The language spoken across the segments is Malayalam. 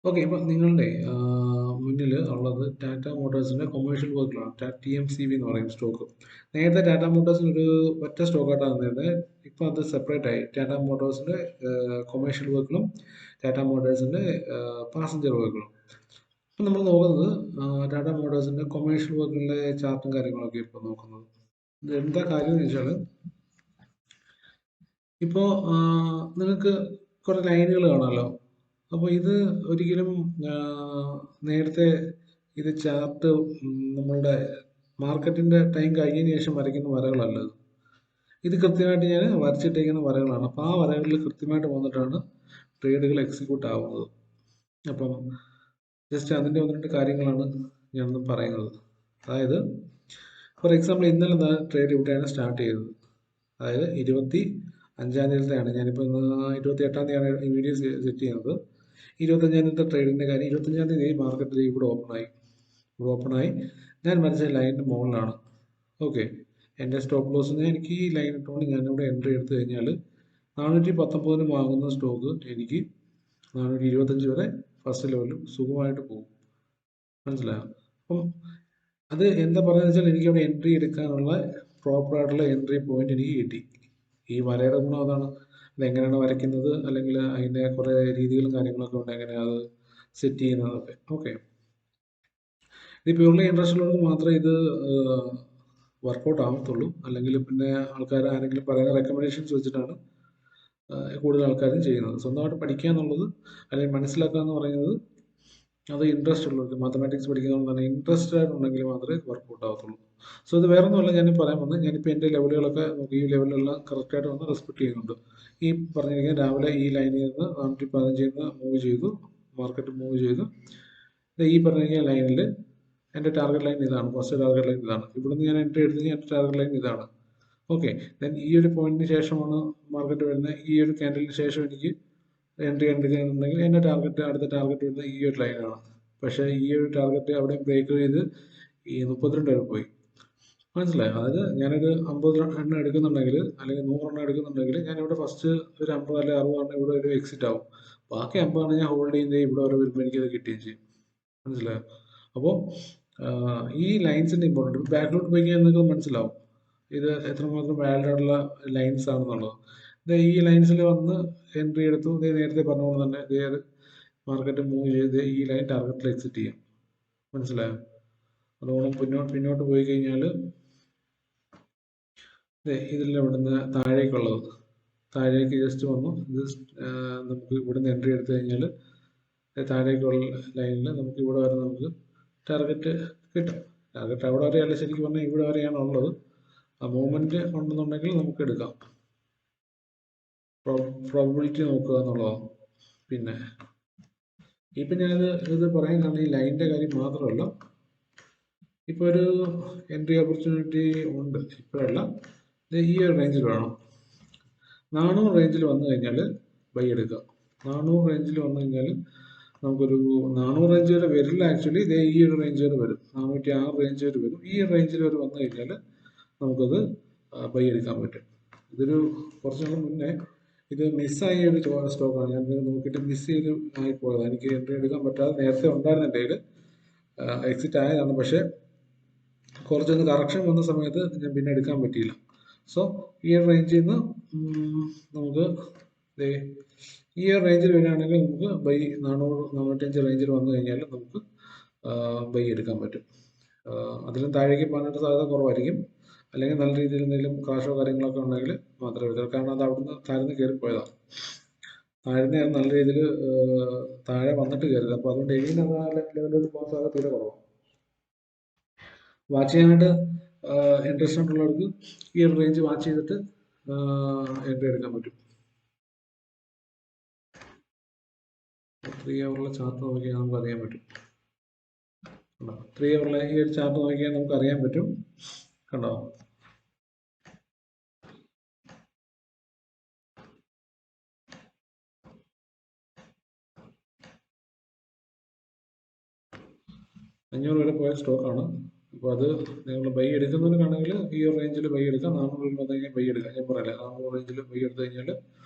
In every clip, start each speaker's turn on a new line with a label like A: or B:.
A: ഓക്കെ. ഇപ്പം നിങ്ങളുടെ മുന്നിൽ ഉള്ളത് ടാറ്റ മോട്ടോഴ്സിന്റെ കൊമേഴ്ഷ്യൽ വെഹിക്കിളാണ്. TMCV എന്ന് പറയും സ്റ്റോക്ക്. നേരത്തെ ടാറ്റ മോട്ടോഴ്സിന് ഒരു ഒറ്റ സ്റ്റോക്കായിട്ടാണ് വന്നിരുന്നത്. ഇപ്പം അത് സെപ്പറേറ്റ് ആയി. ടാറ്റ മോട്ടോഴ്സിന്റെ കൊമേഴ്ഷ്യൽ വെഹിക്കിളും ടാറ്റ മോട്ടോഴ്സിന്റെ പാസഞ്ചർ വെഹിക്കിളും. ഇപ്പം നമ്മൾ നോക്കുന്നത് ടാറ്റ മോട്ടോഴ്സിന്റെ കൊമേഴ്ഷ്യൽ വെഹിക്കിളിന്റെ ചാർട്ടും കാര്യങ്ങളൊക്കെ ഇപ്പോൾ നോക്കുന്നത്. ഇത് എന്താ കാര്യം എന്ന് വെച്ചാൽ ഇപ്പോൾ നിങ്ങൾക്ക് കുറേ ലൈനുകൾ കാണാമല്ലോ. അപ്പോൾ ഇത് ഒരിക്കലും നേരത്തെ ഇത് ചാർട്ട് നമ്മളുടെ മാർക്കറ്റിന്റെ ടൈം കഴിഞ്ഞതിന് ശേഷം വരയ്ക്കുന്ന വരകളല്ല ഇത്. ഇത് കൃത്യമായിട്ട് ഞാൻ വരച്ചിട്ടേക്കുന്ന വരകളാണ്. അപ്പോൾ ആ വരകളിൽ കൃത്യമായിട്ട് വന്നിട്ടാണ് ട്രേഡുകൾ എക്സിക്യൂട്ട് ആവുന്നത്. അപ്പം ജസ്റ്റ് അതിൻ്റെ ഒന്ന് രണ്ട് കാര്യങ്ങളാണ് ഞാനൊന്ന് പറയുന്നത്. അതായത് ഫോർ എക്സാമ്പിൾ ഇന്നലെ ട്രേഡ് ഇവിടെയാണ് സ്റ്റാർട്ട് ചെയ്തത്. അതായത് 25-ാം തീയതിയാണ്. ഞാനിപ്പോൾ ഇന്ന് 28-ാം തീയതിയാണ് ഈ വീഡിയോ സെറ്റ് ചെയ്യുന്നത്. 25-ാം തീയതിത്തെ ട്രേഡിൻ്റെ കാര്യം, 25-ാം തീയതി മാർക്കറ്റിൽ ഇവിടെ ഓപ്പണായി ഞാൻ വരച്ച ലൈനിൻ്റെ മുകളിലാണ്. ഓക്കെ, എൻ്റെ സ്റ്റോപ്പ് ലോസിന് എനിക്ക് ഈ ലൈൻ ഇട്ടുകൊണ്ട് ഞാനിവിടെ എൻട്രി എടുത്തു കഴിഞ്ഞാൽ 419 വാങ്ങുന്ന സ്റ്റോക്ക് എനിക്ക് 425 വരെ ഫസ്റ്റ് ലെവലിൽ സുഖമായിട്ട് പോകും. മനസ്സിലായോ? അപ്പം അത് എന്താ പറയുന്നത് വെച്ചാൽ എനിക്കവിടെ എൻട്രി എടുക്കാനുള്ള പ്രോപ്പറായിട്ടുള്ള എൻട്രി പോയിന്റ് എനിക്ക് കിട്ടി. ഈ വരയുടെ ഗുണം അതാണ്. അതെങ്ങനെയാണ് വരയ്ക്കുന്നത്, അല്ലെങ്കിൽ അതിൻ്റെ കുറേ രീതികളും കാര്യങ്ങളൊക്കെ ഉണ്ട്, എങ്ങനെയാണ് അത് സെറ്റ് ചെയ്യുന്നതൊക്കെ. ഓക്കെ, ഇത് പ്യൂർലി ഇൻട്രസ്റ്റ് ഉള്ളവർക്ക് മാത്രമേ ഇത് വർക്കൗട്ട് ആവത്തുള്ളൂ. അല്ലെങ്കിൽ പിന്നെ ആൾക്കാർ ആരെങ്കിലും പറയുന്ന റെക്കമെൻഡേഷൻസ് വെച്ചിട്ടാണ് കൂടുതൽ ആൾക്കാരും ചെയ്യുന്നത്. സ്വന്തമായിട്ട് പഠിക്കുക എന്നുള്ളത് അല്ലെങ്കിൽ മനസ്സിലാക്കുക എന്ന് പറയുന്നത് അത് ഇൻട്രസ്റ്റ് ഉള്ളവർക്ക്, മാത്തമാറ്റിക്സ് പഠിക്കുന്നതുകൊണ്ട് തന്നെ ഇൻട്രസ്റ്റ് ആയിട്ടുണ്ടെങ്കിൽ മാത്രമേ വർക്കൗട്ട് ആവത്തുള്ളൂ. സോ ഇത് വേറെ ഒന്നുമല്ല, ഞാനിപ്പോൾ പറയാൻ വന്നത്, ഞാനിപ്പോൾ എൻ്റെ ലെവലുകളൊക്കെ നോക്കി ഈ ലെവലിലെല്ലാം കറക്റ്റായിട്ട് വന്ന് റെസ്പെക്ട് ചെയ്യുന്നുണ്ട്. ഈ പറഞ്ഞിരിക്കുന്ന രാവിലെ ഈ ലൈനിൽ നിന്ന് 415 മൂവ് ചെയ്തു, മാർക്കറ്റ് മൂവ് ചെയ്തു. ഈ പറഞ്ഞിരിക്കുന്ന ലൈനിൽ എൻ്റെ ടാർഗറ്റ് ലൈൻ ഇതാണ്, ഫസ്റ്റ് ടാർഗറ്റ് ലൈൻ ഇതാണ്. ഇവിടുന്ന് ഞാൻ എൻട്രി എടുത്ത് കഴിഞ്ഞാൽ എൻ്റെ ടാർഗറ്റ് ലൈൻ ഇതാണ്. ഓക്കെ, ദെൻ ഈ ഒരു പോയിന്റിന് ശേഷമാണ് മാർക്കറ്റ് വരുന്നത്. ഈ ഒരു ക്യാൻഡലിന് ശേഷം എനിക്ക് എൻട്രി എടുക്കുന്നുണ്ടെങ്കിൽ എൻ്റെ അടുത്ത ടാർഗറ്റ് വരുന്നത് ഈ ഒരു ലൈനാണ്. പക്ഷേ ഈ ഒരു ടാർഗറ്റ് അവിടെ ബ്രേക്ക് ചെയ്ത് ഈ 32 വരെ പോയി. മനസ്സിലായോ? അതായത് ഞാനൊരു 50 എണ്ണം എടുക്കുന്നുണ്ടെങ്കിൽ അല്ലെങ്കിൽ 100 എണ്ണം എടുക്കുന്നുണ്ടെങ്കിൽ ഞാനിവിടെ ഫസ്റ്റ് ഒരു 50 അല്ലെങ്കിൽ 60 എണ്ണം ഇവിടെ ഒരു എക്സിറ്റ് ആവും. ബാക്കി 50 എണ്ണം ഞാൻ ഹോൾഡ് ചെയ്യുന്നത് ഇവിടെ വരെ വരുമ്പോൾ എനിക്കത് കിട്ടുകയും ചെയ്യും. മനസ്സിലായോ? അപ്പോൾ ഈ ലൈൻസിൻ്റെ ഇമ്പോർട്ടൻറ്റ് ബാക്കിലോട്ട് പോയി കഴിഞ്ഞാൽ നിങ്ങൾക്ക് മനസ്സിലാവും ഇത് എത്രമാത്രം വാലിഡ് ആയിട്ടുള്ള ലൈൻസ് ആണെന്നുള്ളത്. ഈ ലൈൻസിൽ വന്ന് എൻട്രി എടുത്തു, നേരത്തെ പറഞ്ഞ പോലെ തന്നെ മാർക്കറ്റ് മൂവ് ചെയ്ത് ഈ ലൈൻ ടാർഗറ്റിൽ എക്സിറ്റ് ചെയ്യാം. മനസ്സിലായോ? അതുകൊണ്ട് പിന്നോട്ട് പോയി കഴിഞ്ഞാൽ ഇതിൽ ഇവിടുന്ന് താഴേക്ക് ജസ്റ്റ് വന്നു. ഇത് നമുക്ക് ഇവിടുന്ന് എൻട്രി എടുത്തു കഴിഞ്ഞാൽ താഴേക്കുള്ള ലൈനിൽ നമുക്ക് ഇവിടെ വരെ നമുക്ക് ടാർഗറ്റ് കിട്ടും. ടാർഗറ്റ് അവിടെ വരെയല്ല, ശരിക്കും പറഞ്ഞാൽ ഇവിടെ വരെയാണ് ഉള്ളത്. ആ മൂവ്മെന്റ് ഉണ്ടെന്നുണ്ടെങ്കിൽ നമുക്ക് എടുക്കാം. പ്രോബിലിറ്റി നോക്കുക എന്നുള്ളതാണ്. പിന്നെ ഇപ്പം ഇത് പറയാൻ കാരണം ഈ ലൈനിൻ്റെ കാര്യം മാത്രമല്ല, ഇപ്പോൾ ഒരു എൻട്രി ഓപ്പർച്യൂണിറ്റി ഉണ്ട്. ഇപ്പോഴല്ല, ഈ ഒരു റേഞ്ചിൽ വേണം. 400 റേഞ്ചിൽ വന്നു കഴിഞ്ഞാൽ ബൈ എടുക്കുക. 400 റേഞ്ചിൽ വന്നു കഴിഞ്ഞാൽ നമുക്കൊരു 400 റേഞ്ച് വരെ വരില്ല. ആക്ച്വലി ഈ ഒരു റേഞ്ച് വരെ വരും, 406 റേഞ്ച് വരെ വരും. ഈ റേഞ്ചിൽ വരെ വന്നു കഴിഞ്ഞാൽ നമുക്കത് ബൈ എടുക്കാൻ പറ്റും. ഇതൊരു കുറച്ച് നാൾ മുന്നേ ഇത് മിസ്സായ ഒരു സ്റ്റോക്കാണ്. ഞാൻ നോക്കിയിട്ട് മിസ് ചെയ്ത് ആയിപ്പോയത്. എനിക്ക് എൻട്രി എടുക്കാൻ പറ്റാതെ നേരത്തെ ഉണ്ടായിരുന്ന എൻ്റെ കയ്യിൽ എക്സിറ്റ് ആയതാണ്. പക്ഷേ കുറച്ചൊന്ന് കറക്ഷൻ വന്ന സമയത്ത് ഞാൻ പിന്നെ എടുക്കാൻ പറ്റിയില്ല. സോ ഈ ഒരു റേഞ്ചിൽ നിന്ന് നമുക്ക് ഈ ഒരു റേഞ്ചിൽ വരികയാണെങ്കിൽ നമുക്ക് ബൈ 400-405 റേഞ്ചിൽ വന്നു കഴിഞ്ഞാൽ നമുക്ക് ബൈ എടുക്കാൻ പറ്റും. അതിലും താഴേക്ക് പോകാനായിട്ട് സാധ്യത കുറവായിരിക്കും. അല്ലെങ്കിൽ നല്ല രീതിയിൽ എന്തെങ്കിലും ക്രാഷോ കാര്യങ്ങളൊക്കെ ഉണ്ടെങ്കിൽ മാത്രമേ വരൂ. കാരണം അത് അവിടുന്ന് താഴ്ന്ന് കയറിപ്പോയതാണ്. താഴ്ന്ന നല്ല രീതിയിൽ താഴെ വന്നിട്ട് കയറിയത്. അപ്പോൾ അതുകൊണ്ട് എങ്ങനെ ലെവലിലോട്ട് പോകാൻ സാധ്യത തീരെ കുറവാണ്. വാച്ച് ചെയ്യാനായിട്ട് ഇൻട്രസ്റ്റ് ഉള്ളവർക്ക് ഈ ഒരു റേഞ്ച് വാച്ച് ചെയ്തിട്ട് എൻട്രി എടുക്കാൻ പറ്റും. 3 ഹവറിലെ ചാർട്ട് നോക്കിയാൽ നമുക്ക് അറിയാൻ പറ്റും. 3 ഹവറിലെ ഈ ഒരു ചാർട്ട് നോക്കിയാൽ നമുക്ക് അറിയാൻ പറ്റും. കണ്ടോ? $500 വരെ പോയ സ്റ്റോക്കാണ്. അപ്പോൾ അത് നിങ്ങൾ ബൈ എടുക്കുന്നവരാണെങ്കിൽ ഈ ഒരു റേഞ്ചിൽ ബൈ എടുക്കാം. 400 വന്നു കഴിഞ്ഞാൽ ബൈ എടുക്കാം. ഞാൻ പറയില്ല, 400 റേഞ്ചിൽ ബൈ എടുത്തു കഴിഞ്ഞാൽ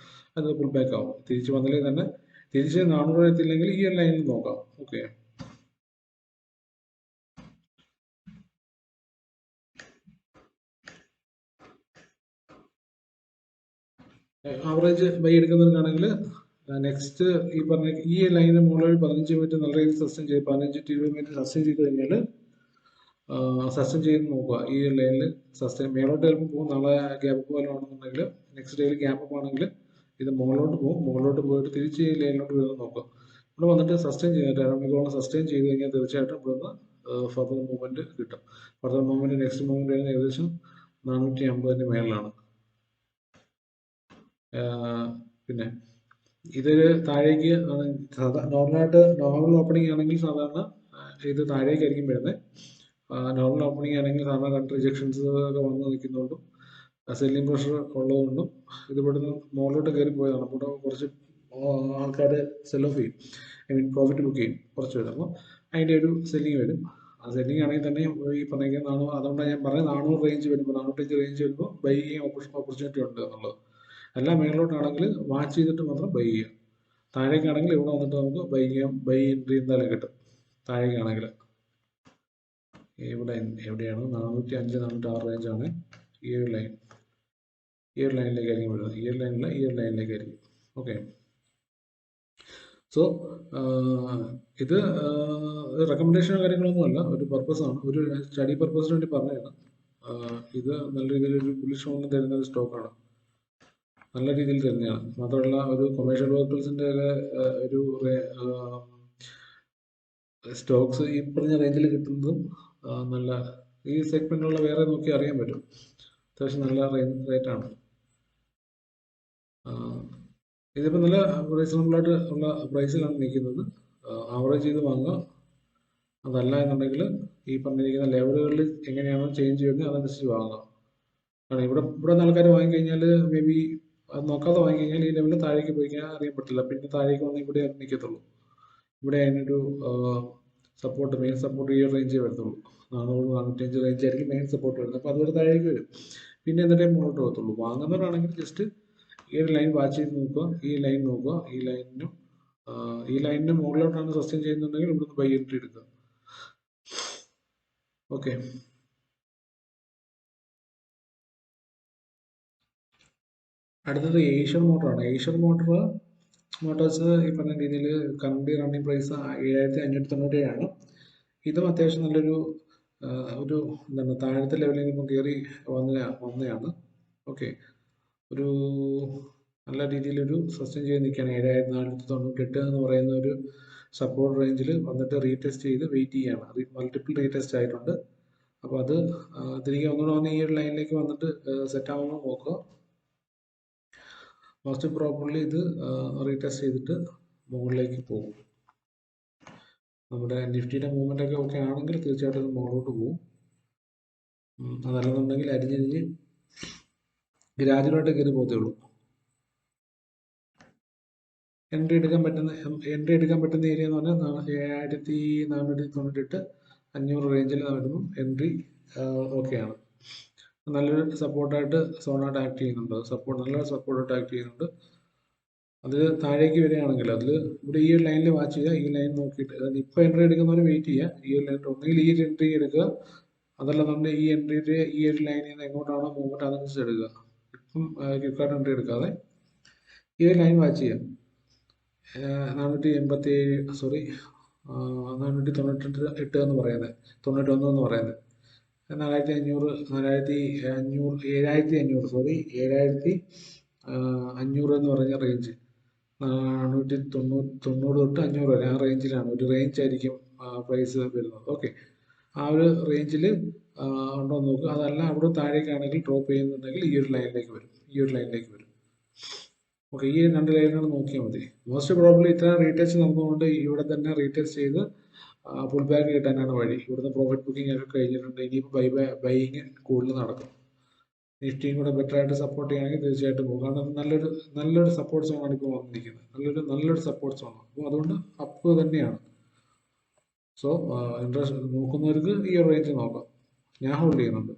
A: അത് ഫുൾ ബാക്ക് ആവും. തിരിച്ച് വന്നില്ലെങ്കിൽ തന്നെ തിരിച്ച് 400 എത്തില്ലെങ്കിൽ ഈ ഒരു ലൈനിൽ നോക്കാം. ഓക്കെ, ആവറേജ് ബൈ എടുക്കുന്നവർക്കാണെങ്കിൽ നെക്സ്റ്റ് ഈ പറഞ്ഞ ഈ ലൈനിന് മുകളിൽ 15 മിനിറ്റ് നല്ല രീതിയിൽ സസ്റ്റെയിൻ ചെയ്ത് 15 to 20 മിനിറ്റ് സസ്റ്റെയിൻ ചെയ്ത് കഴിഞ്ഞാൽ സസ്റ്റെയിൻ ചെയ്ത് നോക്കുക. ഈ ലൈനിൽ സസ്റ്റെയിൻ മേലോട്ട് ചിലപ്പോൾ പോകും. നാളെ ഗ്യാപ്പ് പോലെ ആണെന്നുണ്ടെങ്കിൽ നെക്സ്റ്റ് ഡേയിൽ ഗ്യാപ്പ് ആണെങ്കിൽ ഇത് മുകളിലോട്ട് പോകും. മുകളിലോട്ട് പോയിട്ട് തിരിച്ച് ഈ ലൈനിലോട്ട് വരുന്നത് നോക്കുക. ഇവിടെ വന്നിട്ട് സസ്റ്റെയിൻ ചെയ്തിട്ട് അരമണിക്കൂറോളം സസ്റ്റെയിൻ ചെയ്ത് കഴിഞ്ഞാൽ തീർച്ചയായിട്ടും ഇവിടുന്ന് ഫർദർ മൂവ്മെന്റ് കിട്ടും. ഫർദർ മൂവ്മെന്റ് നെക്സ്റ്റ് മൂവ്മെന്റ് വരുന്നത് ഏകദേശം 450 മേളിലാണ്. പിന്നെ ഇതൊരു താഴേക്ക് നോർമലായിട്ട് നോർമൽ ഓപ്പണിംഗ് ആണെങ്കിൽ സാധാരണ ഇത് താഴേക്കായിരിക്കും വരുന്നത്. നോർമൽ ഓപ്പണിംഗ് ആണെങ്കിൽ സാധാരണ കണ്ട് റിജക്ഷൻസ് ഒക്കെ വന്ന് നിൽക്കുന്നതുകൊണ്ടും സെല്ലിംഗ് പ്രഷർ ഉള്ളതുകൊണ്ടും ഇത് ഇവിടുന്ന് മുകളിലോട്ട് കയറി പോയതാണ്. ഇവിടെ കുറച്ച് ആൾക്കാർ സെൽ ഓഫ് ചെയ്യും, ഐ മീൻ പ്രോഫിറ്റ് ബുക്ക് ചെയ്യും കുറച്ച് പേര്. അപ്പോൾ അതിൻ്റെ ഒരു സെല്ലിങ് വരും. ആ സെല്ലിംഗ് ആണെങ്കിൽ തന്നെ ഈ പറഞ്ഞിരിക്കുന്ന അതുകൊണ്ടാണ് ഞാൻ പറഞ്ഞത് 400 റേഞ്ച് വരുമ്പോൾ 405 റേഞ്ച് വരുമ്പോൾ ബൈ ചെയ്യാൻ ഓപ്പർച്യൂണിറ്റി ഉണ്ട് എന്നുള്ളത്. എല്ലാം മേളിലോട്ടാണെങ്കിൽ വാച്ച് ചെയ്തിട്ട് മാത്രം ബൈ ചെയ്യാം. താഴേക്കാണെങ്കിൽ ഇവിടെ വന്നിട്ട് നമുക്ക് ബൈ ചെയ്യാം, ബൈ എൻട്രി എന്തായാലും കിട്ടും. താഴേക്കാണെങ്കിൽ ഇവിടെ എവിടെയാണ് 405 406 റേഞ്ചാണ് ഈ ഒരു ലൈൻ. ഈ ഒരു ലൈനിലേക്കായിരിക്കും വരുന്നത്. ഈ ഒരു ലൈനിൽ ഈ ഒരു ലൈനിലേക്കായിരിക്കും. ഓക്കെ, സോ ഇത് റെക്കമെൻഡേഷനോ കാര്യങ്ങളൊന്നും അല്ല, ഒരു പർപ്പസാണ്, ഒരു സ്റ്റഡി പർപ്പസിന് വേണ്ടി പറഞ്ഞതാണ്. ഇത് നല്ല രീതിയിൽ ഒരു ബുള്ളിഷ് മൂവ്മെന്റ് തരുന്ന ഒരു സ്റ്റോക്കാണ്, നല്ല രീതിയിൽ തന്നെയാണ്. മാത്രമല്ല ഒരു കൊമേഴ്ഷ്യൽ വെഹിക്കിൾസിൻ്റെ ഒരു സ്റ്റോക്സ് ഈ പറഞ്ഞ റേഞ്ചിൽ കിട്ടുന്നതും നല്ല ഈ സെഗ്മെന്റിലുള്ള വേറെ നോക്കി അറിയാൻ പറ്റും. അത്യാവശ്യം നല്ല റേറ്റാണ്. ഇതിപ്പോൾ നല്ല റീസണബിളായിട്ട് ഉള്ള പ്രൈസിലാണ് നിൽക്കുന്നത്. ആവറേജ് ചെയ്ത് വാങ്ങുക. അതല്ല എന്നുണ്ടെങ്കിൽ ഈ പറഞ്ഞിരിക്കുന്ന ലെവലുകളിൽ എങ്ങനെയാണോ ചേഞ്ച് വരുന്നത് അതനുസരിച്ച് വാങ്ങുക. കാരണം ഇവിടെ നിന്ന് ആൾക്കാർ വാങ്ങിക്കഴിഞ്ഞാൽ മേ ബി അത് നോക്കാതെ വാങ്ങിക്കഴിഞ്ഞാൽ ഈ ലെവലിൽ താഴേക്ക് പോയി കഴിഞ്ഞാൽ അറിയാൻ പറ്റില്ല. പിന്നെ താഴേക്ക് വന്ന് ഇവിടെ നിൽക്കത്തുള്ളൂ. ഇവിടെ അതിനൊരു സപ്പോർട്ട്, മെയിൻ സപ്പോർട്ട് ഈ റേഞ്ചേ വരത്തുള്ളൂ. 400 405 റേഞ്ച് ആയിരിക്കും മെയിൻ സപ്പോർട്ട് വരുന്നത്. അപ്പോൾ അതുവരെ താഴേക്ക് വരും. പിന്നെ എന്നിട്ടേ മുന്നോട്ട് പോകത്തുള്ളൂ. വാങ്ങുന്നവരാണെങ്കിൽ ജസ്റ്റ് ഈ ഒരു ലൈൻ വാച്ച് ചെയ്ത് നോക്കുക, ഈ ലൈൻ നോക്കുക. ഈ ലൈനിന് മുകളിലോട്ടാണ് സസ്റ്റെയിൻ ചെയ്യുന്നുണ്ടെങ്കിൽ ഇവിടുന്ന് ബൈ എൻട്രി എടുക്കുക. ഓക്കെ, അടുത്തത് ഏഷ്യൻ മോട്ടറാണ്. ഏഷ്യൻ മോട്ടോഴ്സ് ഈ പറഞ്ഞ രീതിയിൽ കറണ്ട് റണ്ണിങ് പ്രൈസ് 7597 ആണ്. ഇതും അത്യാവശ്യം നല്ലൊരു ഒരു എന്താണ് താഴത്തെ ലെവലിൽ നിന്നും കയറി വന്നതാണ്. ഓക്കെ, ഒരു നല്ല രീതിയിലൊരു സസ്റ്റെയിൻ ചെയ്ത് നിൽക്കുകയാണ്. 7498 എന്ന് പറയുന്ന ഒരു സപ്പോർട്ട് റേഞ്ചിൽ വന്നിട്ട് റീടെസ്റ്റ് ചെയ്ത് വെയിറ്റ് ചെയ്യുകയാണ്. അത് മൾട്ടിപ്പിൾ റീടെസ്റ്റ് ആയിട്ടുണ്ട്. അപ്പോൾ അത് തിരികെ ഒന്നുകൂടെ വന്ന് ഈ ഒരു ലൈനിലേക്ക് വന്നിട്ട് സെറ്റ് ആവുമ്പോൾ നോക്കുക. മോസ്റ്റ് പ്രോബബ്ലി ഇത് റീടെസ്റ്റ് ചെയ്തിട്ട് മുകളിലേക്ക് പോകും. നമ്മുടെ നിഫ്റ്റിയുടെ മൂവ്മെന്റ് ഒക്കെ ഓക്കെ ആണെങ്കിൽ തീർച്ചയായിട്ടും അത് മുകളിലോട്ട് പോകും. അതല്ലെന്നുണ്ടെങ്കിൽ അരിഞ്ഞരിഞ്ഞ് ഗ്രാജുവലായിട്ട് കയറി പോകത്തേ ഉള്ളൂ. എൻട്രി എടുക്കാൻ പറ്റുന്ന ഏരിയ എന്ന് പറഞ്ഞാൽ 7498 500 റേഞ്ചിൽ വരുമ്പോൾ എൻട്രി ഓക്കെയാണ്. നല്ലൊരു സപ്പോർട്ടായിട്ട് സോണായിട്ട് ആക്ട് ചെയ്യുന്നുണ്ട്. നല്ലൊരു സപ്പോർട്ടായിട്ട് ആക്ട് ചെയ്യുന്നുണ്ട്. അത് താഴേക്ക് വരികയാണെങ്കിൽ അതിൽ ഇവിടെ ഈ ഒരു ലൈനിൽ വാച്ച് ചെയ്യുക. ഈ ലൈൻ നോക്കിയിട്ട് ഇപ്പോൾ എൻട്രി എടുക്കുന്നവർ വെയിറ്റ് ചെയ്യുക. ഈ ഒരു ലൈൻ ഒന്നുകിൽ ഈ ഒരു എൻട്രി എടുക്കുക, അതല്ലെന്നുണ്ടെങ്കിൽ ഈ എൻട്രിയുടെ ഈ ഒരു ലൈനിൽ നിന്ന് എങ്ങോട്ടാണോ മൂവ്മെന്റ് അതനുസരിച്ച് എടുക്കുക. ഇപ്പം ക്വിക്കായിട്ട് എൻട്രി എടുക്കാതെ ഈ ഒരു ലൈൻ വാച്ച് ചെയ്യാം. 498 എന്ന് പറയുന്നത് 91 എന്ന് പറയുന്നത് 7500 എന്ന് പറഞ്ഞ റേഞ്ച് 490 തൊട്ട് 500 വരെ ആ റേഞ്ചിലാണ്. ഒരു റേഞ്ച് ആയിരിക്കും പ്രൈസ് വരുന്നത്. ഓക്കെ, ആ ഒരു റേഞ്ചിൽ ഉണ്ടോ എന്ന് നോക്കുക. അതല്ല അവിടെ താഴേക്കാണെങ്കിൽ ഡ്രോപ്പ് ചെയ്യുന്നുണ്ടെങ്കിൽ ഈ ഒരു ലൈനിലേക്ക് വരും. ഓക്കെ, ഈ 2 ലൈനുകൾ നോക്കിയാൽ മതി. മോസ്റ്റ് പ്രോബ്ലി ഇത്ര റീടെസ്റ്റ് നടന്നുകൊണ്ട് ഇവിടെ തന്നെ റീടെസ്റ്റ് ചെയ്ത് ഫുൾ ബാക്ക് കിട്ടാനാണ് വഴി. ഇവിടുന്ന് പ്രോഫിറ്റ് ബുക്കിംഗ് ഒക്കെ കഴിഞ്ഞിട്ടുണ്ട്. ഇനിയിപ്പോൾ ബൈയിങ് കൂടുതൽ നടക്കും. നിഫ്റ്റിയും കൂടെ ബെറ്റർ ആയിട്ട് സപ്പോർട്ട് ചെയ്യുകയാണെങ്കിൽ തീർച്ചയായിട്ടും പോകും. കാരണം നല്ലൊരു സപ്പോർട്ട് സോണാണ് ഇപ്പോൾ വന്നിരിക്കുന്നത്. നല്ലൊരു സപ്പോർട്ട് സോണാണ്. അപ്പോൾ അതുകൊണ്ട് അപ്പ് തന്നെയാണ്. സോ ഇൻട്രസ്റ്റ് നോക്കുന്നവർക്ക് ഈ ഒരു റേഞ്ച് നോക്കാം. ഞാൻ ഹോൾഡ് ചെയ്യുന്നുണ്ട്.